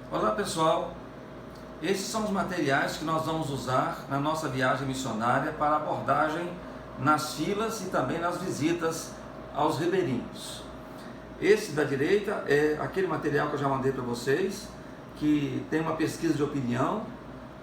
Olá pessoal, esses são os materiais que nós vamos usar na nossa viagem missionária para abordagem nas filas e também nas visitas aos ribeirinhos. Esse da direita é aquele material que eu já mandei para vocês, que tem uma pesquisa de opinião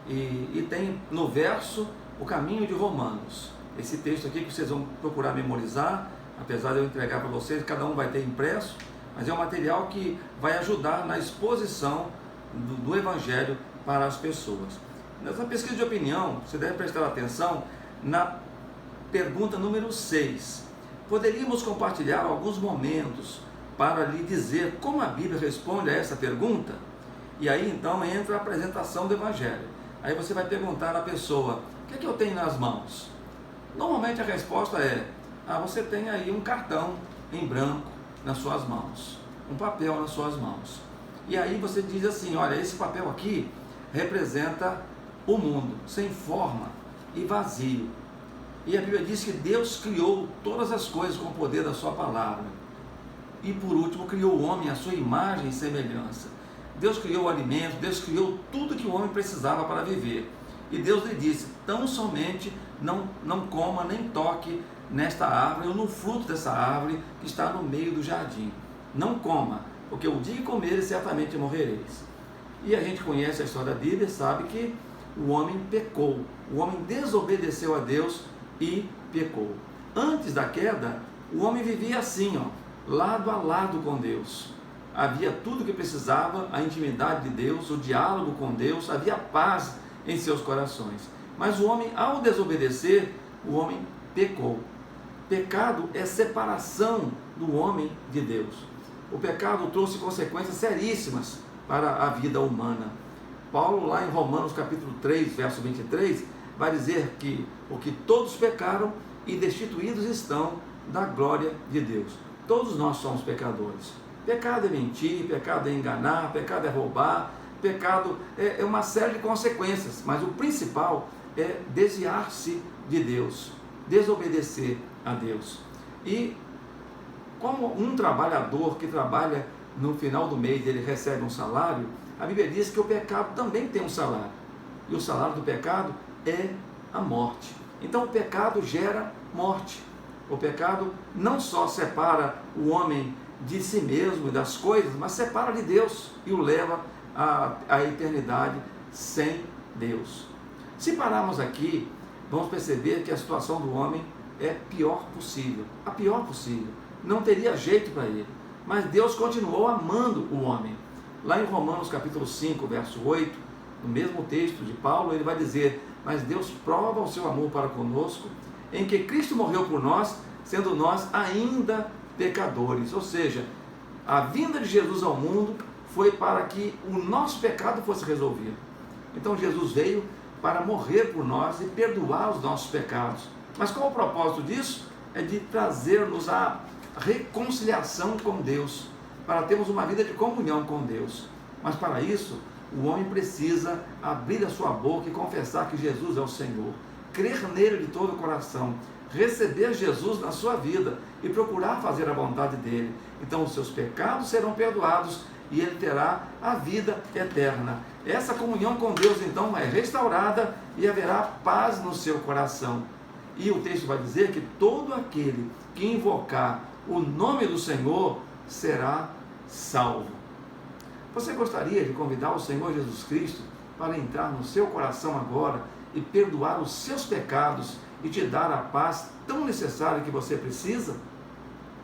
e tem no verso o caminho de Romanos. Esse texto aqui que vocês vão procurar memorizar, apesar de eu entregar para vocês, cada um vai ter impresso, mas é um material que vai ajudar na exposição do Evangelho para as pessoas. Nessa pesquisa de opinião, você deve prestar atenção na pergunta número 6. Poderíamos compartilhar alguns momentos para lhe dizer como a Bíblia responde a essa pergunta? E aí então entra a apresentação do Evangelho. Aí você vai perguntar à pessoa: o que é que eu tenho nas mãos? Normalmente a resposta é: você tem aí um cartão em branco nas suas mãos, um papel nas suas mãos. E aí você diz assim: olha, esse papel aqui representa o mundo, sem forma e vazio. E a Bíblia diz que Deus criou todas as coisas com o poder da sua palavra. E por último, criou o homem à sua imagem e semelhança. Deus criou o alimento, Deus criou tudo que o homem precisava para viver. E Deus lhe disse: tão somente não coma nem toque nesta árvore ou no fruto dessa árvore que está no meio do jardim. Não coma, porque o dia que comeres certamente morrereis. E a gente conhece a história da Bíblia, sabe que o homem pecou, o homem desobedeceu a Deus e pecou. Antes da queda, o homem vivia assim, lado a lado com Deus. Havia tudo o que precisava, a intimidade de Deus, o diálogo com Deus, havia paz em seus corações. Mas o homem, ao desobedecer, o homem pecou. Pecado é separação do homem de Deus. O pecado trouxe consequências seríssimas para a vida humana. Paulo, lá em Romanos capítulo 3, verso 23, vai dizer que porque todos pecaram e destituídos estão da glória de Deus. Todos nós somos pecadores. Pecado é mentir, pecado é enganar, pecado é roubar, pecado é uma série de consequências, mas o principal é desviar-se de Deus, desobedecer a Deus. E como um trabalhador que trabalha no final do mês, ele recebe um salário, a Bíblia diz que o pecado também tem um salário. E o salário do pecado é a morte. Então o pecado gera morte. O pecado não só separa o homem de si mesmo e das coisas, mas separa de Deus e o leva à eternidade sem Deus. Se pararmos aqui, vamos perceber que a situação do homem é pior possível, a pior possível. Não teria jeito para ele, mas Deus continuou amando o homem. Lá em Romanos capítulo 5, verso 8, no mesmo texto de Paulo, ele vai dizer: mas Deus prova o seu amor para conosco, em que Cristo morreu por nós, sendo nós ainda pecadores. Ou seja, a vinda de Jesus ao mundo foi para que o nosso pecado fosse resolvido. Então Jesus veio para morrer por nós e perdoar os nossos pecados. Mas qual o propósito disso? É de trazer-nos a reconciliação com Deus, para termos uma vida de comunhão com Deus. Mas para isso, o homem precisa abrir a sua boca e confessar que Jesus é o Senhor, crer nele de todo o coração, receber Jesus na sua vida e procurar fazer a vontade dele. Então os seus pecados serão perdoados e ele terá a vida eterna. Essa comunhão com Deus então é restaurada e haverá paz no seu coração. E o texto vai dizer que todo aquele que invocar o nome do Senhor será salvo. Você gostaria de convidar o Senhor Jesus Cristo para entrar no seu coração agora e perdoar os seus pecados e te dar a paz tão necessária que você precisa?